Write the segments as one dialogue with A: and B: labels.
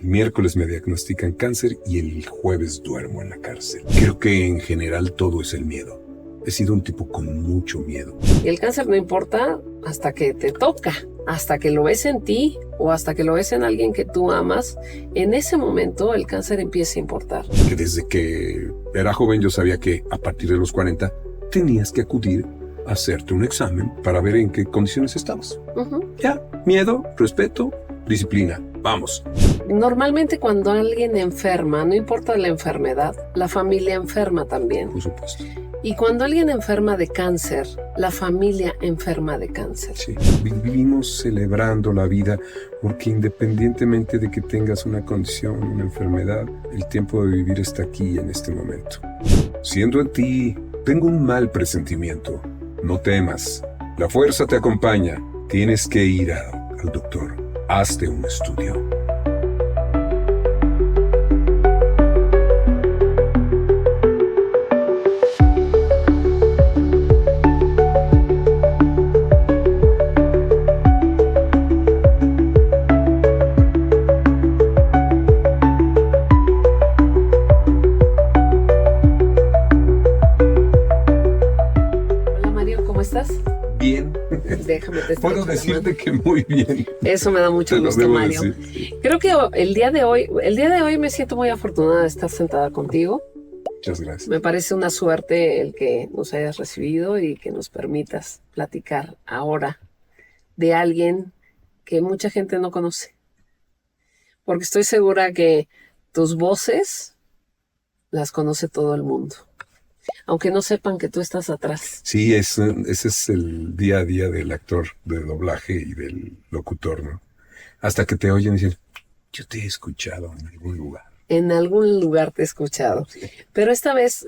A: El miércoles me diagnostican cáncer y el jueves duermo en la cárcel. Creo que en general todo es el miedo. He sido un tipo con mucho miedo.
B: Y el cáncer no importa hasta que te toca, hasta que lo ves en ti o hasta que lo ves en alguien que tú amas. En ese momento el cáncer empieza a importar.
A: Que desde que era joven yo sabía que a partir de los 40 tenías que acudir a hacerte un examen para ver en qué condiciones estabas. Ya, miedo, respeto, disciplina. Vamos.
B: Normalmente cuando alguien enferma, no importa la enfermedad, la familia enferma también.
A: Por supuesto.
B: Y cuando alguien enferma de cáncer, la familia enferma de cáncer.
A: Sí, vivimos celebrando la vida porque independientemente de que tengas una condición, una enfermedad, el tiempo de vivir está aquí en este momento. Siendo en ti, tengo un mal presentimiento. No temas. La fuerza te acompaña. Tienes que ir al doctor. Hazte un estudio.
B: Hola Mario, ¿cómo estás?
A: Bien.
B: Déjame te
A: Puedo decirte que muy bien.
B: Eso me da mucho
A: Te lo
B: gusto,
A: debo
B: Mario.
A: decir.
B: Creo que el día de hoy me siento muy afortunada de estar sentada contigo.
A: Muchas gracias.
B: Me parece una suerte el que nos hayas recibido y que nos permitas platicar ahora de alguien que mucha gente no conoce. Porque estoy segura que tus voces las conoce todo el mundo. Aunque no sepan que tú estás atrás.
A: Sí, ese es el día a día del actor de doblaje y del locutor, ¿no? Hasta que te oyen y dicen, yo te he escuchado en algún lugar.
B: En algún lugar te he escuchado. Pero esta vez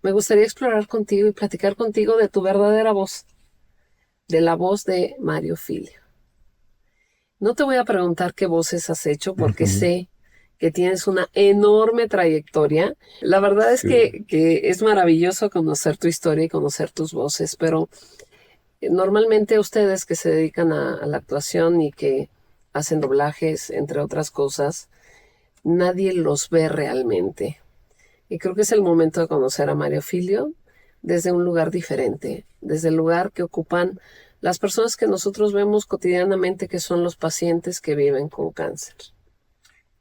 B: me gustaría explorar contigo y platicar contigo de tu verdadera voz. De la voz de Mario Filio. No te voy a preguntar qué voces has hecho porque sé que tienes una enorme trayectoria. La verdad es que es maravilloso conocer tu historia y conocer tus voces, pero normalmente ustedes que se dedican a la actuación y que hacen doblajes, entre otras cosas, nadie los ve realmente. Y creo que es el momento de conocer a Mario Filio desde un lugar diferente, desde el lugar que ocupan las personas que nosotros vemos cotidianamente, que son los pacientes que viven con cáncer.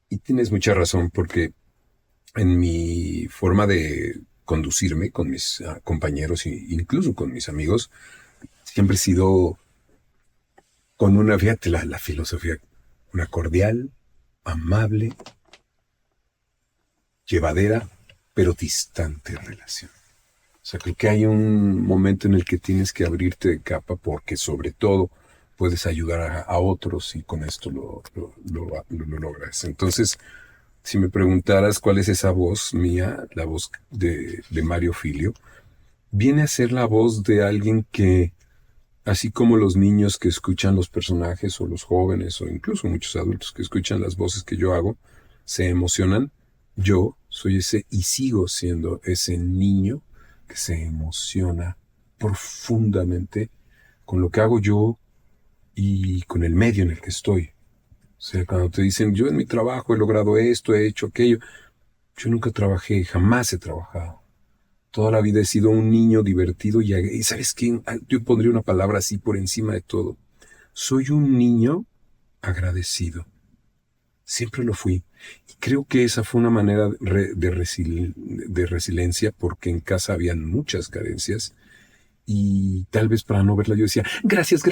A: Y tienes mucha razón, porque en mi forma de conducirme con mis compañeros e incluso con mis amigos, siempre he sido con una, fíjate, la filosofía, una cordial, amable, llevadera, pero distante relación. O sea, creo que hay un momento en el que tienes que abrirte de capa porque sobre todo puedes ayudar a otros y con esto lo logras. Entonces, si me preguntaras cuál es esa voz mía, la voz de Mario Filio, viene a ser la voz de alguien que, así como los niños que escuchan los personajes o los jóvenes o incluso muchos adultos que escuchan las voces que yo hago, se emocionan, yo soy ese y sigo siendo ese niño que se emociona profundamente con lo que hago yo y con el medio en el que estoy. O sea, cuando te dicen, yo en mi trabajo he logrado esto, he hecho aquello, yo nunca trabajé, jamás he trabajado. Toda la vida he sido un niño divertido y ¿sabes qué? Yo pondría una palabra así por encima de todo. Soy un niño agradecido. Siempre lo fui. Y creo que esa fue una manera de resiliencia porque en casa habían muchas carencias y tal vez para no verla yo decía, gracias,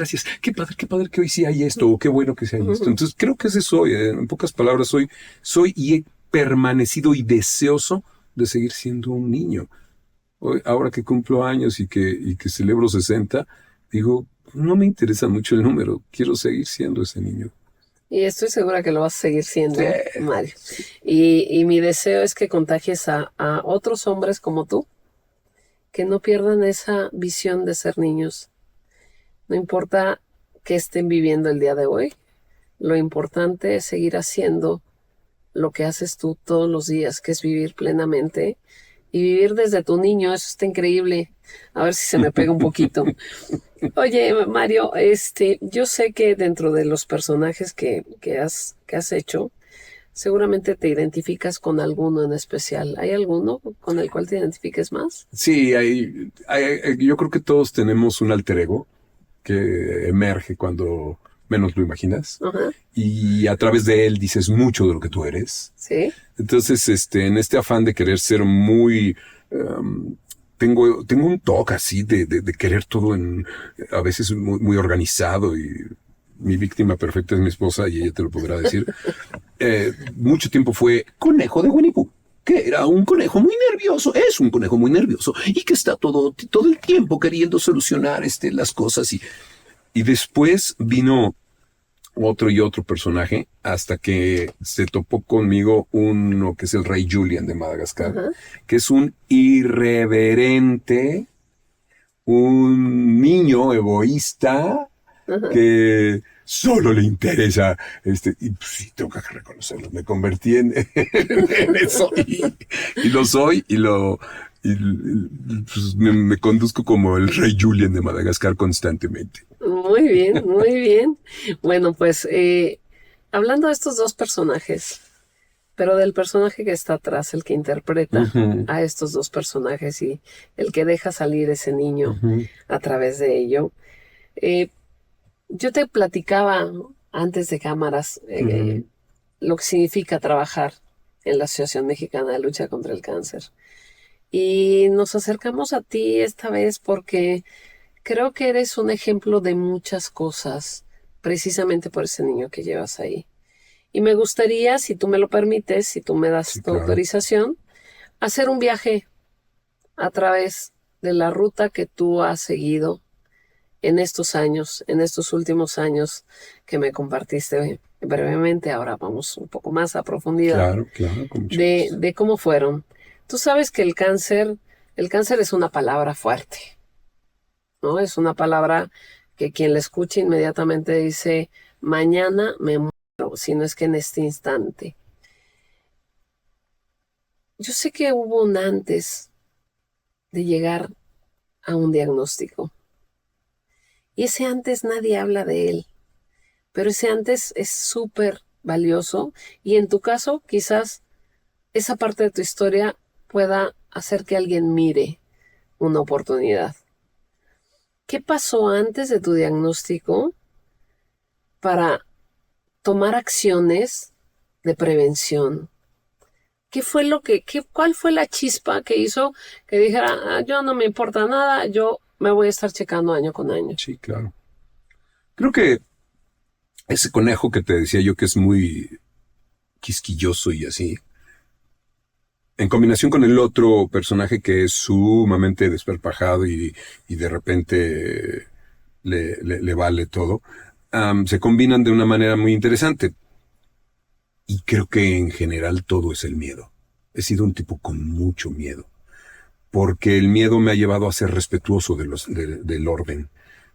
A: qué padre que hoy sí hay esto o qué bueno que sí hay esto. Entonces creo que ese soy, en pocas palabras soy y he permanecido y deseoso de seguir siendo un niño. Hoy, ahora que cumplo años y que celebro 60, digo, no me interesa mucho el número, quiero seguir siendo ese niño.
B: Y estoy segura que lo vas a seguir siendo,
A: Sí.
B: Mario. Y mi deseo es que contagies a otros hombres como tú, que no pierdan esa visión de ser niños. No importa qué estén viviendo el día de hoy, lo importante es seguir haciendo lo que haces tú todos los días, que es vivir plenamente y vivir desde tu niño. Eso está increíble. A ver si se me pega un poquito. Oye, Mario, yo sé que dentro de los personajes que has hecho, seguramente te identificas con alguno en especial. ¿Hay alguno con el cual te identifiques más?
A: Sí, yo creo que todos tenemos un alter ego que emerge cuando menos lo imaginas
B: Ajá,
A: y a través de él dices mucho de lo que tú eres.
B: sí.
A: Entonces, en este afán de querer ser muy... tengo un toque así de querer todo a veces muy organizado y mi víctima perfecta es mi esposa y ella te lo podrá decir. Mucho tiempo fue conejo de Winnie Pooh, que era un conejo muy nervioso, es un conejo muy nervioso y que está todo el tiempo queriendo solucionar las cosas y después vino otro y otro personaje hasta que se topó conmigo uno que es el Rey Julian de Madagascar,
B: Ajá,
A: que es un irreverente, un niño egoísta
B: ajá.
A: que solo le interesa, y pues, sí, tengo que reconocerlo, me convertí en eso y lo soy pues, me conduzco como el Rey Julian de Madagascar constantemente.
B: Muy bien, muy bien. Bueno, pues hablando de estos dos personajes, pero del personaje que está atrás, el que interpreta
A: Ujú,
B: a estos dos personajes y el que deja salir ese niño
A: ujú,
B: a través de ello. eh, yo te platicaba antes de cámaras
A: ujú.
B: lo que significa trabajar en la Asociación Mexicana de Lucha contra el Cáncer. Y nos acercamos a ti esta vez porque creo que eres un ejemplo de muchas cosas, precisamente por ese niño que llevas ahí. Y me gustaría, si tú me lo permites, si tú me das
A: Sí,
B: tu
A: claro.
B: autorización, hacer un viaje a través de la ruta que tú has seguido en estos años, en estos últimos años que me compartiste brevemente. Ahora vamos un poco más a profundidad
A: Claro, claro, con mucho gusto.
B: de cómo fueron. Tú sabes que el cáncer es una palabra fuerte, ¿no? Es una palabra que quien la escucha inmediatamente dice, mañana me muero, si no es que en este instante. Yo sé que hubo un antes de llegar a un diagnóstico y ese antes nadie habla de él, pero ese antes es súper valioso y en tu caso quizás esa parte de tu historia pueda hacer que alguien mire una oportunidad. ¿Qué pasó antes de tu diagnóstico para tomar acciones de prevención? ¿Qué fue cuál fue la chispa que hizo que dijera, "Ah, yo no me importa nada, yo me voy a estar checando año con año"?
A: Sí, claro. Creo que ese conejo que te decía yo que es muy quisquilloso y así, en combinación con el otro personaje que es sumamente desparpajado y de repente le vale todo, se combinan de una manera muy interesante. Y creo que en general todo es el miedo. He sido un tipo con mucho miedo, porque el miedo me ha llevado a ser respetuoso del orden,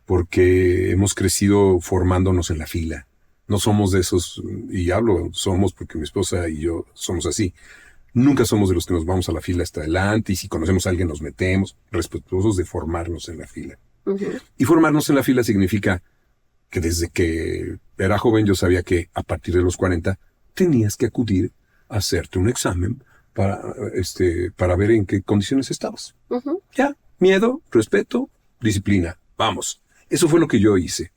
A: porque hemos crecido formándonos en la fila. No somos de esos, y hablo, somos porque mi esposa y yo somos así. Nunca somos de los que nos vamos a la fila hasta adelante y si conocemos a alguien nos metemos, respetuosos de formarnos en la fila.
B: Ujú,
A: Y formarnos en la fila significa que desde que era joven yo sabía que a partir de los 40 tenías que acudir a hacerte un examen para ver en qué condiciones estabas.
B: ujú,
A: Ya, miedo, respeto, disciplina. Vamos. Eso fue lo que yo hice.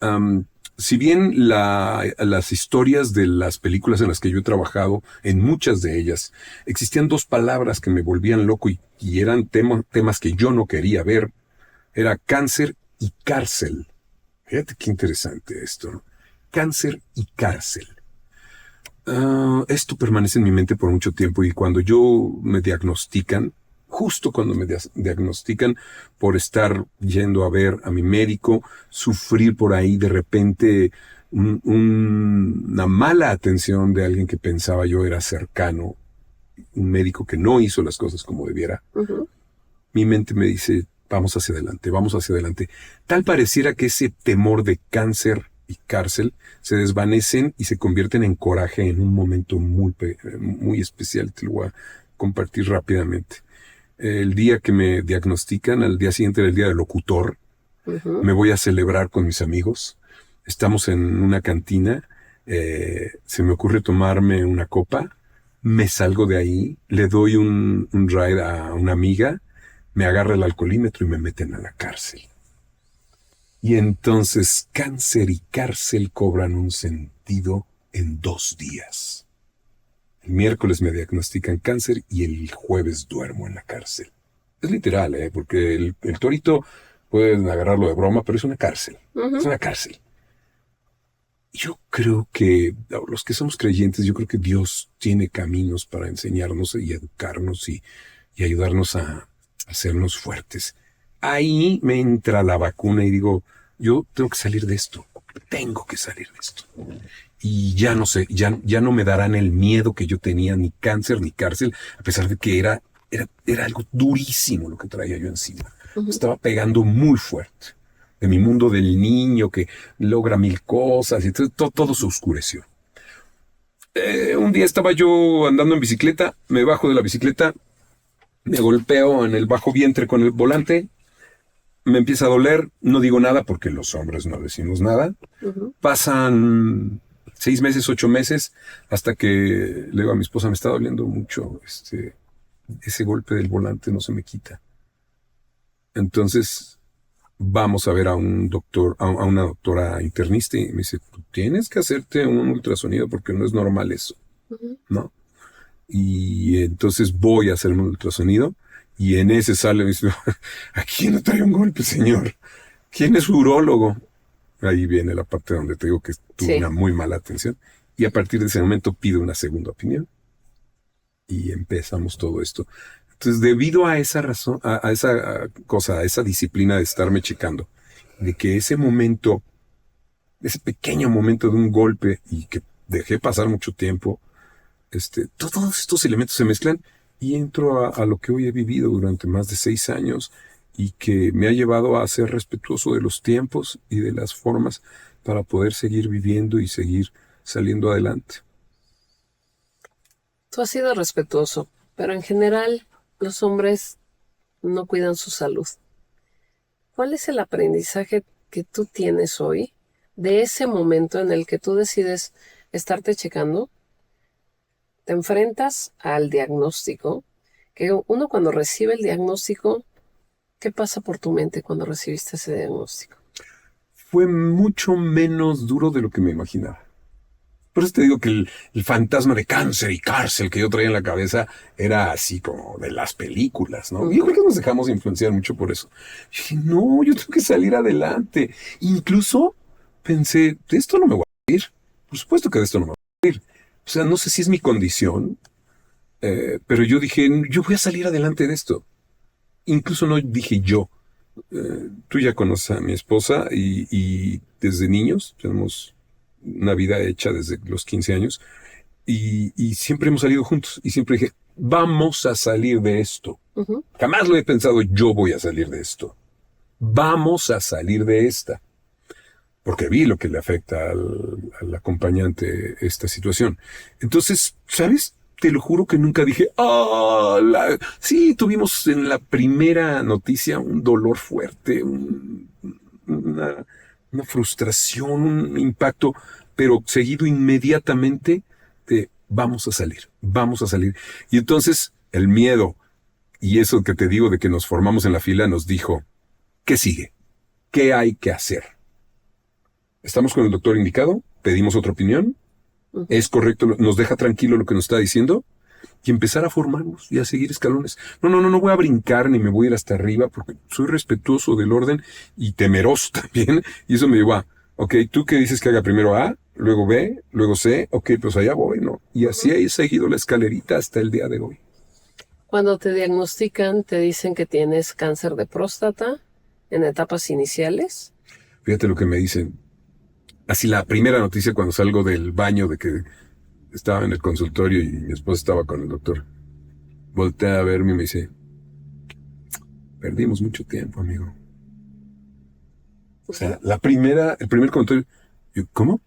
A: Um, si bien las historias de las películas en las que yo he trabajado, en muchas de ellas, existían dos palabras que me volvían loco y eran temas que yo no quería ver. Era cáncer y cárcel. Fíjate qué interesante esto, ¿no? Cáncer y cárcel. Esto permanece en mi mente por mucho tiempo y cuando yo me diagnostican, justo cuando me diagnostican por estar yendo a ver a mi médico, sufrir por ahí de repente una mala atención de alguien que pensaba yo era cercano, un médico que no hizo las cosas como debiera,
B: ujú.
A: mi mente me dice, vamos hacia adelante, vamos hacia adelante. Tal pareciera que ese temor de cáncer y cárcel se desvanecen y se convierten en coraje en un momento muy especial. Te lo voy a compartir rápidamente. El día que me diagnostican, al día siguiente era el día del locutor,
B: Ujú,
A: me voy a celebrar con mis amigos. Estamos en una cantina Se me ocurre tomarme una copa, me salgo de ahí, le doy un ride a una amiga, me agarra el alcoholímetro y me meten a la cárcel. Y entonces cáncer y cárcel cobran un sentido en 2 días. El miércoles me diagnostican cáncer y el jueves duermo en la cárcel. Es literal, porque el torito pueden agarrarlo de broma, pero es una cárcel. Es una cárcel. Yo creo que los que somos creyentes, yo creo que Dios tiene caminos para enseñarnos y educarnos y ayudarnos a hacernos fuertes. Ahí me entra la vacuna y digo, yo tengo que salir de esto. Tengo que salir de esto. Y ya no sé, ya no me darán el miedo que yo tenía, ni cáncer, ni cárcel, a pesar de que era algo durísimo lo que traía yo encima. Estaba pegando muy fuerte. De mi mundo del niño que logra 1000 cosas y todo se oscureció. Un día estaba yo andando en bicicleta, me bajo de la bicicleta, me golpeo en el bajo vientre con el volante, me empieza a doler, no digo nada porque los hombres no decimos nada. Pasan 6 meses, 8 meses, hasta que le digo a mi esposa, me está doliendo mucho, ese golpe del volante no se me quita. Entonces vamos a ver a un doctor, a una doctora internista y me dice, tú tienes que hacerte un ultrasonido porque no es normal eso, ¿no? Y entonces voy a hacerme un ultrasonido y en ese sale y me dice, ¿a quién le trae un golpe, señor? ¿Quién es su urólogo? Ahí viene la parte donde te digo que tuve una muy mala atención y a partir de ese momento pido una segunda opinión y empezamos todo esto. Entonces, debido a esa razón, a esa cosa, a esa disciplina de estarme checando, de que ese momento, ese pequeño momento de un golpe y que dejé pasar mucho tiempo, todos estos elementos se mezclan y entro a lo que hoy he vivido durante más de 6 años y que me ha llevado a ser respetuoso de los tiempos y de las formas para poder seguir viviendo y seguir saliendo adelante.
B: Tú has sido respetuoso, pero en general los hombres no cuidan su salud. ¿Cuál es el aprendizaje que tú tienes hoy de ese momento en el que tú decides estarte checando? Te enfrentas al diagnóstico, que uno cuando recibe el diagnóstico, ¿qué pasa por tu mente cuando recibiste ese diagnóstico?
A: Fue mucho menos duro de lo que me imaginaba. Por eso te digo que el fantasma de cáncer y cárcel que yo traía en la cabeza era así como de las películas, ¿no? Y yo creo que nos dejamos influenciar mucho por eso. Y dije, no, yo tengo que salir adelante. Incluso pensé, de esto no me voy a ir. Por supuesto que de esto no me voy a ir. O sea, no sé si es mi condición, pero yo dije, yo voy a salir adelante de esto. Incluso no dije yo. Tú ya conoces a mi esposa y desde niños tenemos una vida hecha desde los 15 años y siempre hemos salido juntos y siempre dije, vamos a salir de esto. Jamás lo he pensado, yo voy a salir de esto. Vamos a salir de esta. Porque vi lo que le afecta al acompañante esta situación. Entonces, ¿sabes? Te lo juro que nunca dije, sí, tuvimos en la primera noticia un dolor fuerte, una frustración, un impacto, pero seguido inmediatamente de vamos a salir, vamos a salir. Y entonces el miedo y eso que te digo de que nos formamos en la fila nos dijo, ¿qué sigue? ¿Qué hay que hacer? ¿Estamos con el doctor indicado? ¿Pedimos otra opinión? ¿Es correcto? ¿Nos deja tranquilo lo que nos está diciendo? Y empezar a formarnos y a seguir escalones. No voy a brincar ni me voy a ir hasta arriba porque soy respetuoso del orden y temeroso también. Y eso me llevó a, ok, ¿tú qué dices que haga primero A, luego B, luego C? Ok, pues allá voy, ¿no? Y así he seguido la escalerita hasta el día de hoy.
B: Cuando te diagnostican, te dicen que tienes cáncer de próstata en etapas iniciales.
A: Fíjate lo que me dicen. Así la primera noticia cuando salgo del baño de que estaba en el consultorio y mi esposa estaba con el doctor. Voltea a verme y me dice, perdimos mucho tiempo, amigo. O sea, el primer comentario, yo, ¿cómo?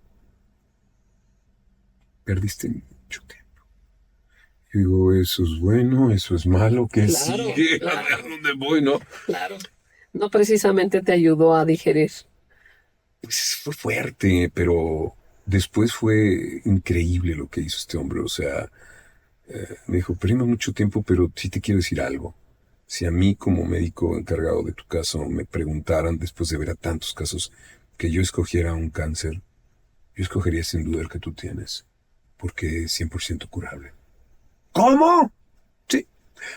A: Perdiste mucho tiempo. Y digo, eso es bueno, eso es malo, ¿qué sigue?
B: Claro.
A: ¿A dónde voy, no?
B: Claro. No precisamente te ayudó a digerir.
A: Pues fue fuerte, pero después fue increíble lo que hizo este hombre. O sea, me dijo, perdimos mucho tiempo, pero sí te quiero decir algo. Si a mí como médico encargado de tu caso me preguntaran después de ver a tantos casos que yo escogiera un cáncer, yo escogería sin duda el que tú tienes, porque es 100% curable. ¿Cómo? Sí,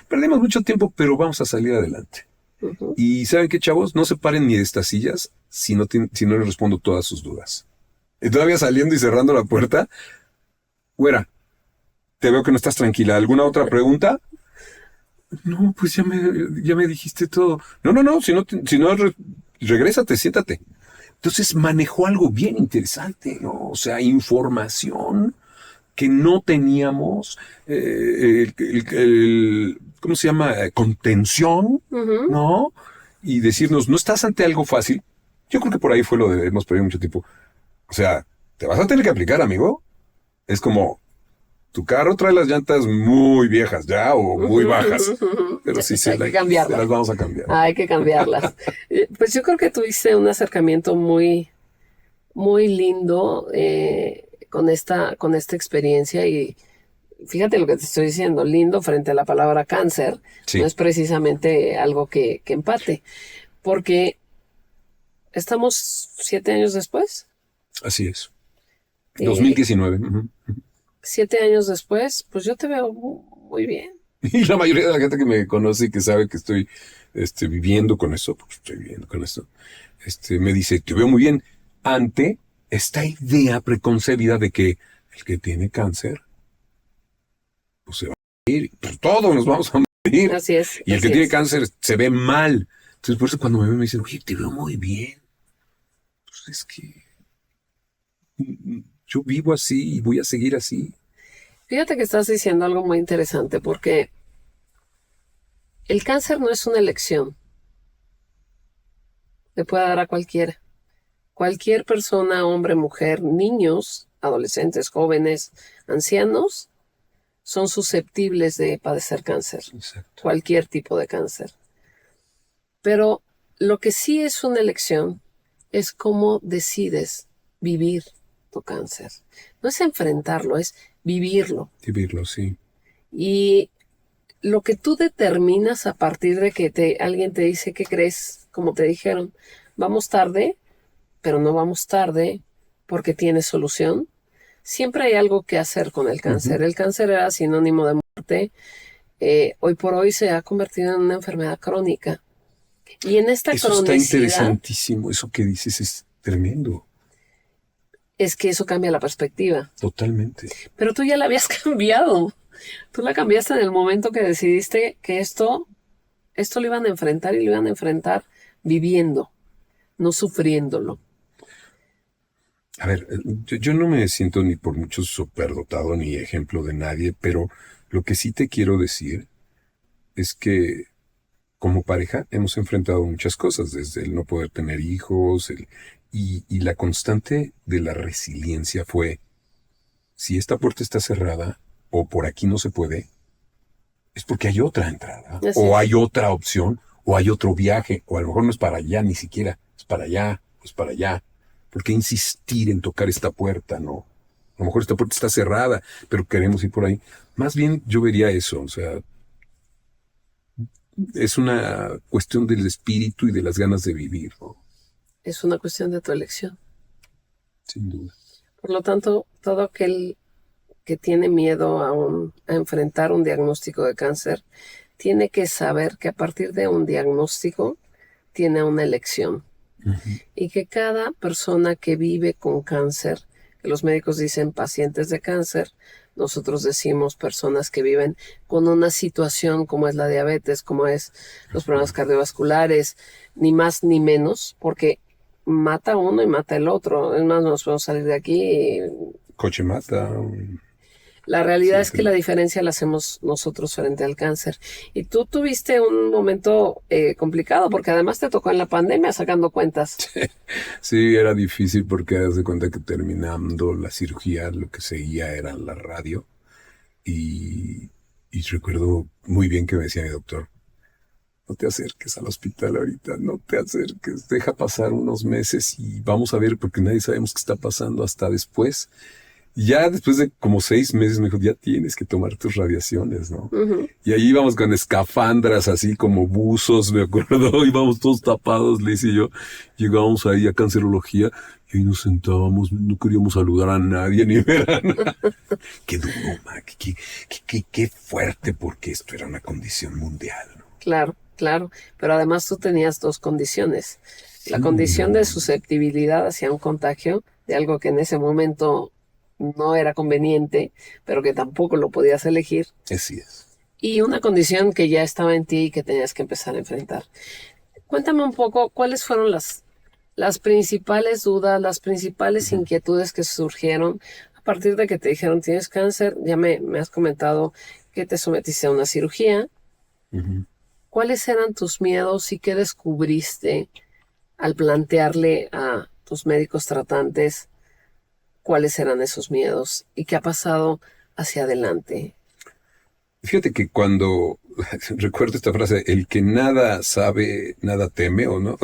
A: perdimos mucho tiempo, pero vamos a salir adelante.
B: Ujú.
A: Y ¿saben qué, chavos? No se paren ni de estas sillas si no les respondo todas sus dudas. Y todavía saliendo y cerrando la puerta, güera, te veo que no estás tranquila. ¿Alguna otra pregunta? No, pues ya me dijiste todo. No, no, no, si no, regrésate, siéntate. Entonces manejó algo bien interesante, ¿no? O sea, información que no teníamos, ¿cómo se llama? Contención,
B: Ujú.
A: ¿no? Y decirnos, no estás ante algo fácil. Yo creo que por ahí fue lo de hemos perdido mucho tiempo. O sea, te vas a tener que aplicar, amigo. Es como, tu carro trae las llantas muy viejas ya o muy bajas, pero sí
B: Hay que
A: se
B: cambiarlas.
A: las vamos a cambiar.
B: Hay que cambiarlas. Pues yo creo que tuviste un acercamiento muy, muy lindo con esta experiencia y fíjate lo que te estoy diciendo, lindo frente a la palabra cáncer, no
A: Sí,
B: es precisamente algo que empate, porque estamos 7 años después.
A: así es.
B: eh,
A: 2019. Ujú.
B: 7 años después, pues yo te veo muy bien.
A: Y la mayoría de la gente que me conoce y que sabe que estoy viviendo con eso, porque estoy viviendo con esto, me dice, te veo muy bien ante esta idea preconcebida de que el que tiene cáncer, pues se va a morir, pues todos nos vamos a morir.
B: Así es,
A: Y el que
B: así
A: tiene
B: es.
A: cáncer se ve mal. Entonces, por eso cuando me ven me dicen, oye, te veo muy bien. Pues es que yo vivo así y voy a seguir así.
B: Fíjate que estás diciendo algo muy interesante porque el cáncer no es una elección, le puede dar a cualquiera. Cualquier persona, hombre, mujer, niños, adolescentes, jóvenes, ancianos, son susceptibles de padecer cáncer,
A: Exacto.
B: cualquier tipo de cáncer. Pero lo que sí es una elección es cómo decides vivir tu cáncer. No es enfrentarlo, es vivirlo.
A: Vivirlo, sí.
B: Y lo que tú determinas a partir de que alguien te dice qué crees, como te dijeron, vamos tarde, pero no vamos tarde porque tiene solución. Siempre hay algo que hacer con el
A: Ujú.
B: cáncer. El cáncer era sinónimo de muerte. Hoy por hoy se ha convertido en una enfermedad crónica. Y en esta
A: Eso está
B: cronicidad
A: interesantísimo. Eso que dices es tremendo.
B: es que eso cambia la perspectiva.
A: Totalmente.
B: Pero tú ya la habías cambiado. Tú la cambiaste en el momento que decidiste que esto lo iban a enfrentar y lo iban a enfrentar viviendo, no sufriéndolo.
A: A ver, yo no me siento ni por mucho superdotado ni ejemplo de nadie, pero lo que sí te quiero decir es que como pareja hemos enfrentado muchas cosas, desde el no poder tener hijos, y la constante de la resiliencia fue, si esta puerta está cerrada o por aquí no se puede, es porque hay otra entrada,
B: Así
A: o hay
B: es.
A: otra opción, o hay otro viaje, o a lo mejor no es para allá ni siquiera, es para allá, es para allá. ¿Por qué insistir en tocar esta puerta, no? A lo mejor esta puerta está cerrada, pero queremos ir por ahí. Más bien yo vería eso, o sea, es una cuestión del espíritu y de las ganas de vivir, ¿no?
B: Es una cuestión de tu elección.
A: Sin duda.
B: Por lo tanto, todo aquel que tiene miedo a enfrentar un diagnóstico de cáncer, tiene que saber que a partir de un diagnóstico tiene una elección
A: Ujú.
B: y que cada persona que vive con cáncer, que los médicos dicen pacientes de cáncer, nosotros decimos personas que viven con una situación como es la diabetes, como es los problemas cardiovasculares, ni más ni menos, porque mata uno y mata el otro. Es más, nos podemos salir de aquí y
A: Coche mata,
B: la realidad es que la
A: accidente.
B: diferencia la hacemos nosotros frente al cáncer. Y tú tuviste un momento complicado porque además te tocó en la pandemia sacando cuentas.
A: Sí, era difícil porque haz de cuenta que terminando la cirugía lo que seguía era la radio y recuerdo muy bien que me decía mi doctor, no te acerques al hospital ahorita, no te acerques, deja pasar unos meses y vamos a ver, porque nadie sabemos qué está pasando hasta después. Y ya después de como 6 meses me dijo, ya tienes que tomar tus radiaciones, ¿no?
B: Ujú.
A: Y ahí íbamos con escafandras, así como buzos, me acuerdo, íbamos todos tapados, Liz y yo. Llegábamos ahí a cancerología y ahí nos sentábamos, no queríamos saludar a nadie ni ver a nadie. Qué duro, Mac, qué fuerte, porque esto era una condición mundial, ¿no?
B: Claro, claro. Pero además tú tenías dos condiciones. La
A: Sí,
B: condición de
A: no.
B: susceptibilidad hacia un contagio de algo que en ese momento no era conveniente, pero que tampoco lo podías elegir.
A: Así es.
B: Y una condición que ya estaba en ti y que tenías que empezar a enfrentar. Cuéntame un poco cuáles fueron las principales dudas, las principales inquietudes que surgieron a partir de que te dijeron tienes cáncer. Ya me has comentado que te sometiste a una cirugía.
A: Ujú.
B: ¿Cuáles eran tus miedos y qué descubriste al plantearle a tus médicos tratantes cuáles eran esos miedos y qué ha pasado hacia adelante?
A: Fíjate que cuando recuerdo esta frase, el que nada sabe, nada teme, ¿o no?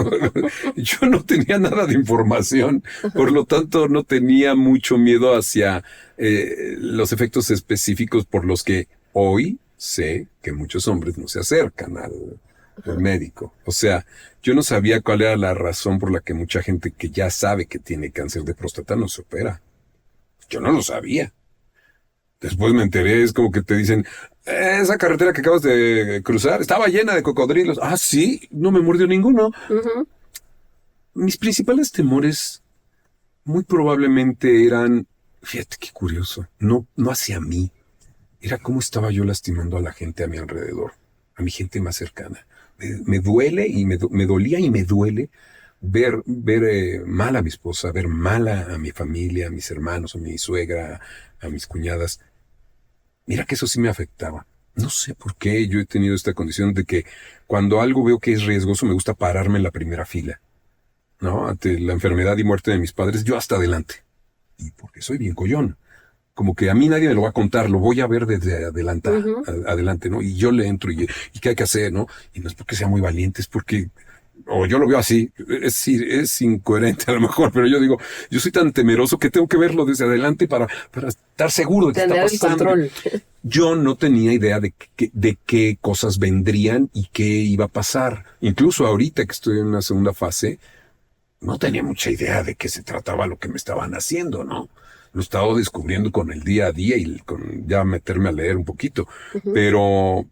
A: Yo no tenía nada de información, por lo tanto no tenía mucho miedo hacia los efectos específicos por los que hoy sé que muchos hombres no se acercan al médico. O sea, yo no sabía cuál era la razón por la que mucha gente que ya sabe que tiene cáncer de próstata no se opera. Yo no lo sabía. Después me enteré, es como que te dicen, esa carretera que acabas de cruzar estaba llena de cocodrilos. Ah, sí, no me mordió ninguno.
B: Ujú.
A: Mis principales temores muy probablemente eran, fíjate qué curioso, no hacia mí, era cómo estaba yo lastimando a la gente a mi alrededor, a mi gente más cercana. Me duele y me dolía y me duele ver mal a mi esposa, ver mal a mi familia, a mis hermanos, a mi suegra, a mis cuñadas. Mira que eso sí me afectaba. No sé por qué yo he tenido esta condición de que cuando algo veo que es riesgoso me gusta pararme en la primera fila, ¿no? Ante la enfermedad y muerte de mis padres, yo hasta adelante. Y porque soy bien collón. Como que a mí nadie me lo va a contar, lo voy a ver desde
B: Ujú.
A: adelante, ¿no? Y yo le entro y qué hay que hacer, ¿no? Y no es porque sea muy valiente, es porque, o yo lo veo así, es incoherente a lo mejor, pero yo digo, yo soy tan temeroso que tengo que verlo desde adelante para estar seguro de que está
B: Tener el
A: pasando.
B: control.
A: Yo no tenía idea de qué cosas vendrían y qué iba a pasar. Incluso ahorita que estoy en una segunda fase, no tenía mucha idea de qué se trataba lo que me estaban haciendo, ¿no? Lo estaba descubriendo con el día a día y con ya meterme a leer un poquito.
B: Ujú.
A: Pero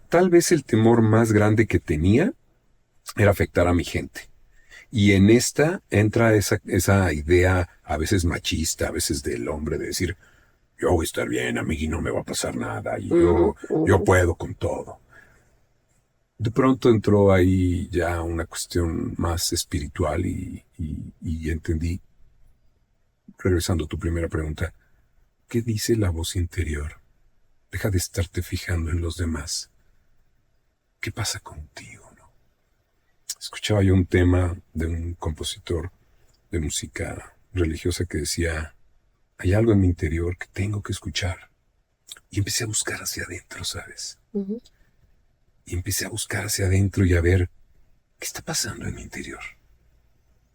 A: tal vez el temor más grande que tenía era afectar a mi gente. Y en esta entra esa idea a veces machista, a veces del hombre de decir, yo voy a estar bien, a mí no me va a pasar nada y
B: Ujú,
A: yo
B: ujú.
A: puedo con todo. De pronto entró ahí ya una cuestión más espiritual y entendí, regresando a tu primera pregunta, ¿qué dice la voz interior? Deja de estarte fijando en los demás. ¿Qué pasa contigo, no? Escuchaba yo un tema de un compositor de música religiosa que decía, hay algo en mi interior que tengo que escuchar. Y empecé a buscar hacia adentro, ¿sabes?
B: Ujú.
A: Y empecé a buscar hacia adentro y a ver qué está pasando en mi interior.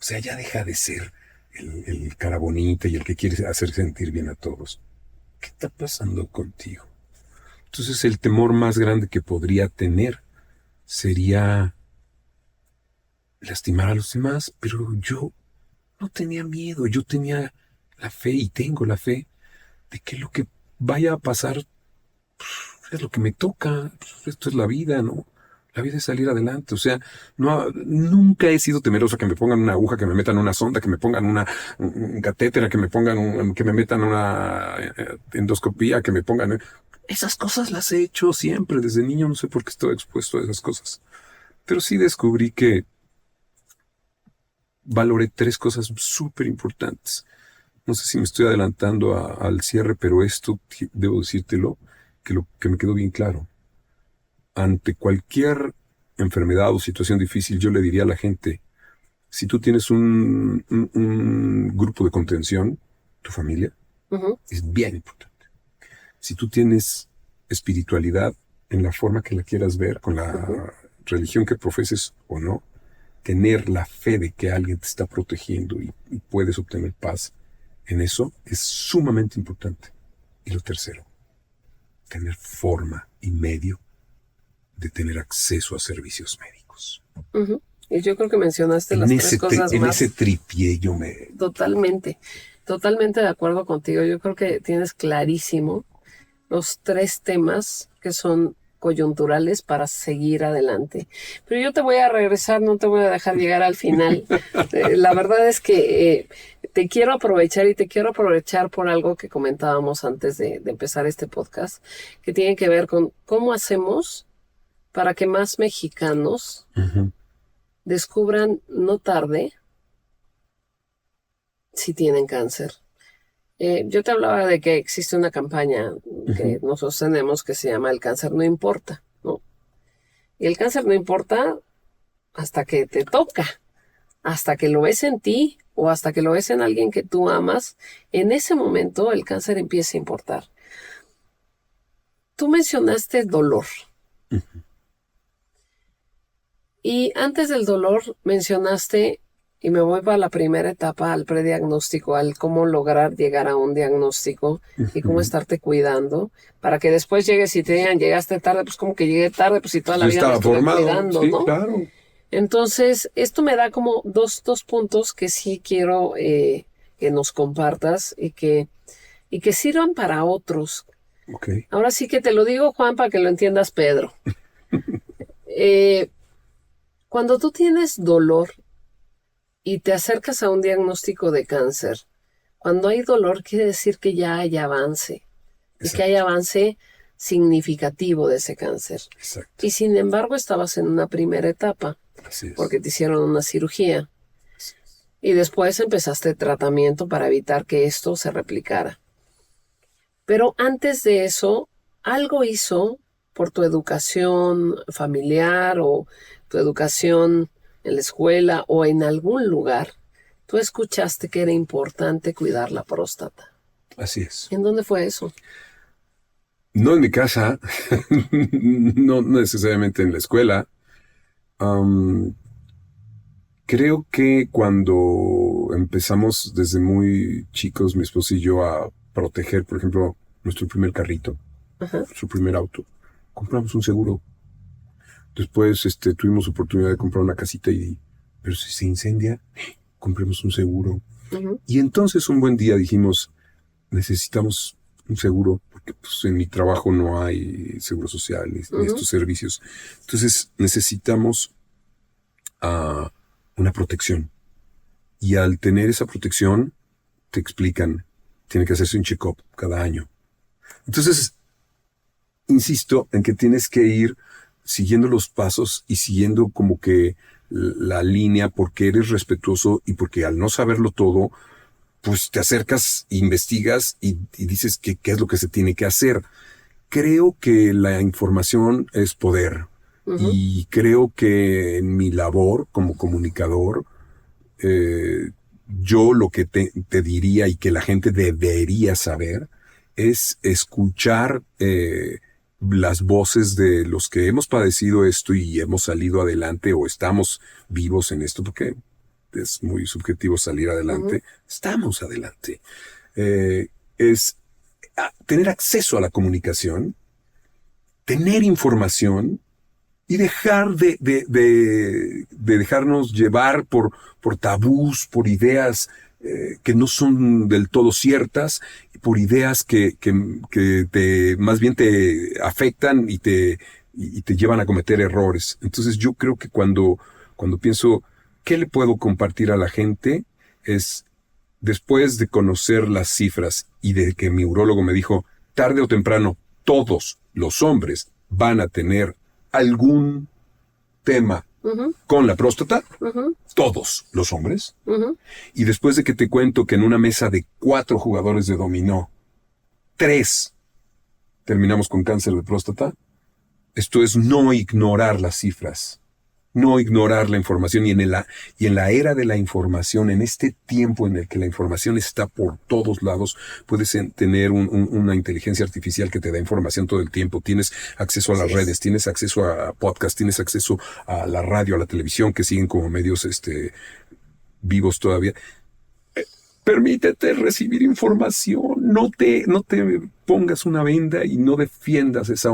A: O sea, ya deja de ser el cara bonita y el que quiere hacer sentir bien a todos. ¿Qué está pasando contigo? Entonces el temor más grande que podría tener sería lastimar a los demás, pero yo no tenía miedo, yo tenía la fe y tengo la fe de que lo que vaya a pasar es lo que me toca, esto es la vida, ¿no? La vida es salir adelante, o sea, nunca he sido temeroso que me pongan una aguja, que me metan una sonda, que me pongan un catéter, que me pongan que me metan una endoscopía, que me pongan... Esas cosas las he hecho siempre, desde niño no sé por qué estoy expuesto a esas cosas. Pero sí descubrí que valoré 3 cosas súper importantes. No sé si me estoy adelantando al cierre, pero esto debo decírtelo, que lo que me quedó bien claro. Ante cualquier enfermedad o situación difícil, yo le diría a la gente, si tú tienes un grupo de contención, tu familia,
B: Ujú.
A: es bien importante. Si tú tienes espiritualidad en la forma que la quieras ver, con
B: Ujú.
A: religión que profeses o no, tener la fe de que alguien te está protegiendo y puedes obtener paz en eso es sumamente importante. Y lo tercero, tener forma y medio de tener acceso a servicios médicos.
B: Uh-huh. Y yo creo que mencionaste las tres cosas
A: en
B: más.
A: ese tripié yo me...
B: Totalmente de acuerdo contigo. Yo creo que tienes clarísimo los tres temas que son coyunturales para seguir adelante. Pero yo te voy a regresar, no te voy a dejar llegar al final. La verdad es que te quiero aprovechar y te quiero aprovechar por algo que comentábamos antes de empezar este podcast, que tiene que ver con cómo hacemos para que más mexicanos descubran no tarde si tienen cáncer. Yo te hablaba de que existe una campaña que nosotros tenemos que se llama El cáncer no importa, ¿no? Y el cáncer no importa hasta que te toca, hasta que lo ves en ti o hasta que lo ves en alguien que tú amas. En ese momento el cáncer empieza a importar. Tú mencionaste dolor. Y antes del dolor mencionaste, y me voy para la primera etapa, al prediagnóstico, al cómo lograr llegar a un diagnóstico y cómo estarte cuidando, para que después llegues y te digan, llegaste tarde, pues como que llegué tarde, pues si toda la vida me estuve cuidando,
A: sí,
B: ¿no?
A: Claro.
B: Entonces, esto me da como dos puntos que sí quiero que nos compartas y que sirvan para otros.
A: Okay.
B: Ahora sí que te lo digo, Juan, para que lo entiendas, Pedro. Cuando tú tienes dolor y te acercas a un diagnóstico de cáncer, cuando hay dolor quiere decir que ya hay avance. Exacto. Y que hay avance significativo de ese cáncer.
A: Exacto.
B: Y sin embargo estabas en una primera etapa.
A: Así es.
B: Porque te hicieron una cirugía.
A: Así es.
B: Y después empezaste tratamiento para evitar que esto se replicara. Pero antes de eso, algo hizo por tu educación familiar o tu educación en la escuela o en algún lugar, tú escuchaste que era importante cuidar la próstata.
A: Así es.
B: ¿En dónde fue eso?
A: No en mi casa, no necesariamente en la escuela. Creo que cuando empezamos desde muy chicos, mi esposo y yo, a proteger, por ejemplo, nuestro primer carrito, su primer auto, compramos un seguro. Después tuvimos oportunidad de comprar una casita pero si se incendia, compremos un seguro. Y entonces un buen día dijimos, necesitamos un seguro, porque pues, en mi trabajo no hay seguro social ni estos servicios. Entonces necesitamos una protección. Y al tener esa protección, te explican, tiene que hacerse un check-up cada año. Entonces, insisto en que tienes que ir siguiendo los pasos y siguiendo como que la línea porque eres respetuoso y porque al no saberlo todo, pues te acercas, investigas y dices qué es lo que se tiene que hacer. Creo que la información es poder. Y creo que en mi labor como comunicador, yo lo que te diría y que la gente debería saber es escuchar las voces de los que hemos padecido esto y hemos salido adelante o estamos vivos en esto, porque es muy subjetivo salir adelante. Estamos adelante. Es tener acceso a la comunicación, tener información y dejar de dejarnos llevar por tabús, por ideas que no son del todo ciertas, por ideas que más bien te afectan y te llevan a cometer errores. Entonces yo creo que cuando pienso, ¿qué le puedo compartir a la gente? Es, después de conocer las cifras y de que mi urólogo me dijo, tarde o temprano, todos los hombres van a tener algún tema con la próstata, todos los hombres. Y después de que te cuento que en una mesa de 4 jugadores de dominó, 3 terminamos con cáncer de próstata, esto es no ignorar las cifras. no ignorar la información y en la era de la información, en este tiempo en el que la información está por todos lados, puedes tener una inteligencia artificial que te da información todo el tiempo, tienes acceso a las redes, tienes acceso a podcast, tienes acceso a la radio, a la televisión, que siguen como medios vivos todavía. Permítete recibir información, no te pongas una venda y no defiendas esa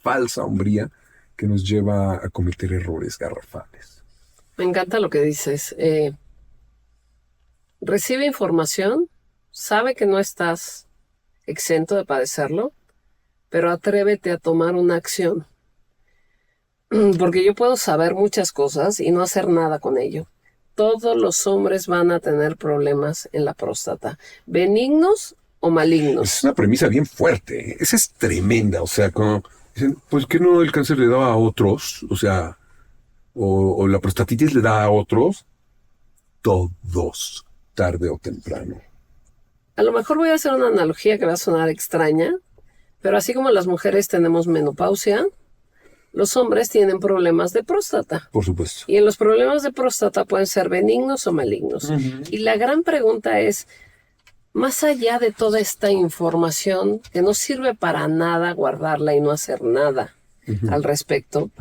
A: falsa hombría que nos lleva a cometer errores garrafales.
B: Me encanta lo que dices. Recibe información, sabe que no estás exento de padecerlo, pero atrévete a tomar una acción. Porque yo puedo saber muchas cosas y no hacer nada con ello. Todos los hombres van a tener problemas en la próstata, benignos o malignos.
A: Es una premisa bien fuerte, ¿eh? Esa es tremenda, o sea, como dicen, pues que no el cáncer le daba a otros, o sea, o la prostatitis le da a otros, todos, tarde o temprano.
B: A lo mejor voy a hacer una analogía que va a sonar extraña, pero así como las mujeres tenemos menopausia, los hombres tienen problemas de próstata.
A: Por supuesto.
B: Y en los problemas de próstata pueden ser benignos o malignos. Uh-huh. Y la gran pregunta es, más allá de toda esta información que no sirve para nada guardarla y no hacer nada al respecto,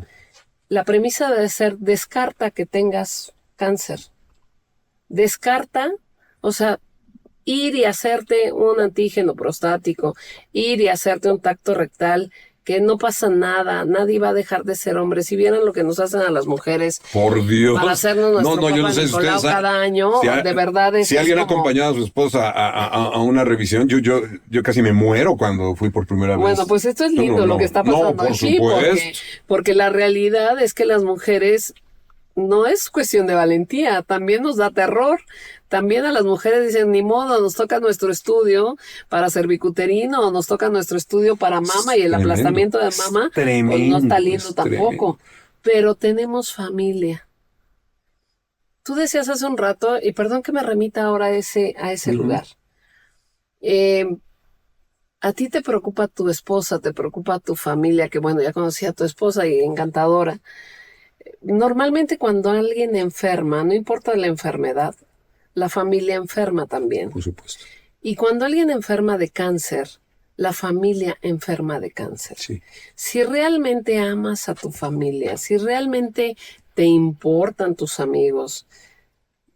B: la premisa debe ser, descarta que tengas cáncer. Descarta, o sea, ir y hacerte un antígeno prostático, ir y hacerte un tacto rectal, que no pasa nada, nadie va a dejar de ser hombre. Si vieran lo que nos hacen a las mujeres,
A: por Dios,
B: para hacernos nuestro Papa Nicolau cada año, de verdad es.
A: Si alguien ha acompañado a su esposa a una revisión, yo casi me muero cuando fui por primera vez.
B: Bueno, pues esto es lindo lo que está pasando aquí, porque la realidad es que las mujeres no es cuestión de valentía, también nos da terror. También a las mujeres dicen, ni modo, nos toca nuestro estudio para cervicuterino, nos toca nuestro estudio para mama y el aplastamiento de mama, pues no está lindo tampoco. Pero tenemos familia. Tú decías hace un rato, y perdón que me remita ahora a ese lugar. A ti te preocupa tu esposa, te preocupa tu familia, que bueno, ya conocí a tu esposa y encantadora. Normalmente cuando alguien enferma, no importa la enfermedad, la familia enferma también.
A: Por supuesto.
B: Y cuando alguien enferma de cáncer, la familia enferma de cáncer.
A: Sí.
B: Si realmente amas a tu familia, si realmente te importan tus amigos,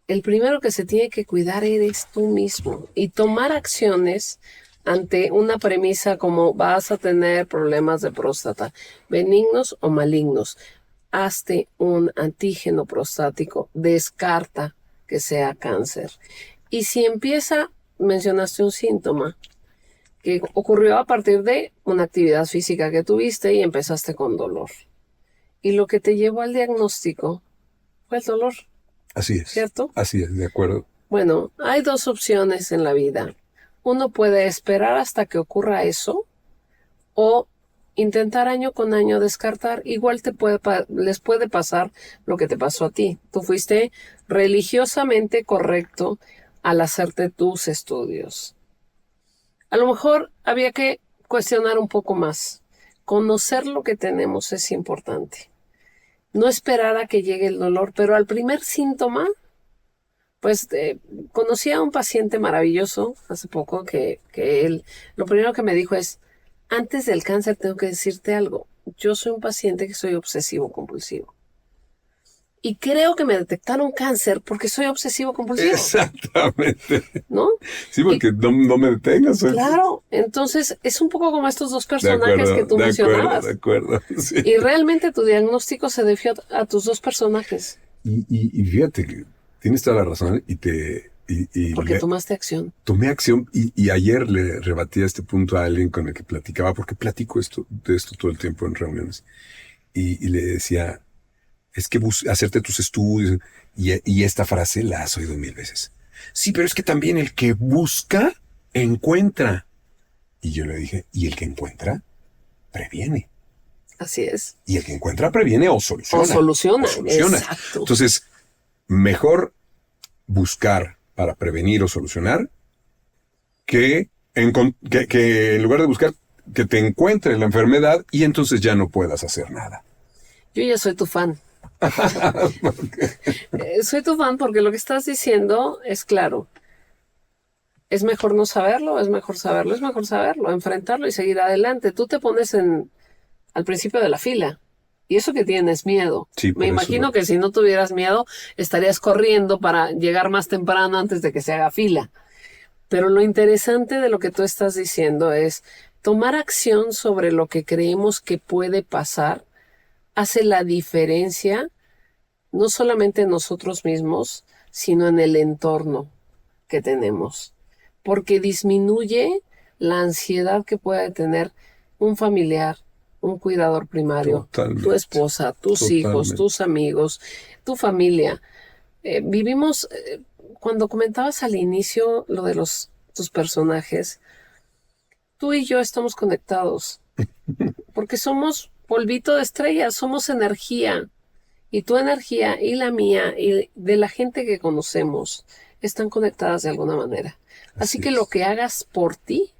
B: el primero que se tiene que cuidar eres tú mismo y tomar acciones ante una premisa como vas a tener problemas de próstata, benignos o malignos. Hazte un antígeno prostático, descarta que sea cáncer. Y si mencionaste un síntoma que ocurrió a partir de una actividad física que tuviste y empezaste con dolor. Y lo que te llevó al diagnóstico fue el dolor.
A: Así es.
B: ¿Cierto?
A: Así es, de acuerdo.
B: Bueno, hay dos opciones en la vida. Uno puede esperar hasta que ocurra eso o intentar año con año descartar. Igual les puede pasar lo que te pasó a ti. Tú fuiste religiosamente correcto al hacerte tus estudios. A lo mejor había que cuestionar un poco más. Conocer lo que tenemos es importante. No esperar a que llegue el dolor, pero al primer síntoma, pues conocí a un paciente maravilloso hace poco que él, lo primero que me dijo es, antes del cáncer tengo que decirte algo. Yo soy un paciente que soy obsesivo compulsivo. Y creo que me detectaron cáncer porque soy obsesivo compulsivo.
A: Exactamente.
B: ¿No?
A: Sí, porque no me detengas.
B: Claro. Entonces, es un poco como estos dos personajes que tú mencionabas.
A: De acuerdo. Sí.
B: Y realmente tu diagnóstico se debió a tus dos personajes.
A: Y fíjate que tienes toda la razón
B: porque tomaste acción.
A: Tomé acción y ayer le rebatí a este punto a alguien con el que platicaba, porque platico de esto todo el tiempo en reuniones. Y le decía, es que hacerte tus estudios, y esta frase la has oído 1000 veces. Sí, pero es que también el que busca, encuentra. Y yo le dije, ¿y el que encuentra? Previene.
B: Así es.
A: Y el que encuentra previene o soluciona.
B: O soluciona. Exacto.
A: Entonces, mejor buscar para prevenir o solucionar que en lugar de buscar que te encuentre la enfermedad y entonces ya no puedas hacer nada.
B: Yo ya soy tu fan. Soy tu fan porque lo que estás diciendo es claro. Es mejor no saberlo, es mejor saberlo, es mejor saberlo, enfrentarlo y seguir adelante. Tú te pones al principio de la fila y eso que tienes miedo.
A: Sí,
B: Me
A: por
B: imagino
A: eso.
B: que si no tuvieras miedo estarías corriendo para llegar más temprano antes de que se haga fila. Pero lo interesante de lo que tú estás diciendo es tomar acción sobre lo que creemos que puede pasar hace la diferencia no solamente en nosotros mismos, sino en el entorno que tenemos, porque disminuye la ansiedad que puede tener un familiar, un cuidador primario, tu
A: Totalmente,
B: esposa, tus hijos,
A: totalmente.
B: tus amigos, tu familia. Vivimos, cuando comentabas al inicio lo de tus personajes, tú y yo estamos conectados, porque somos polvito de estrellas, somos energía. Y tu energía y la mía y de la gente que conocemos están conectadas de alguna manera. Así
A: Así
B: que lo
A: es.
B: que hagas por ti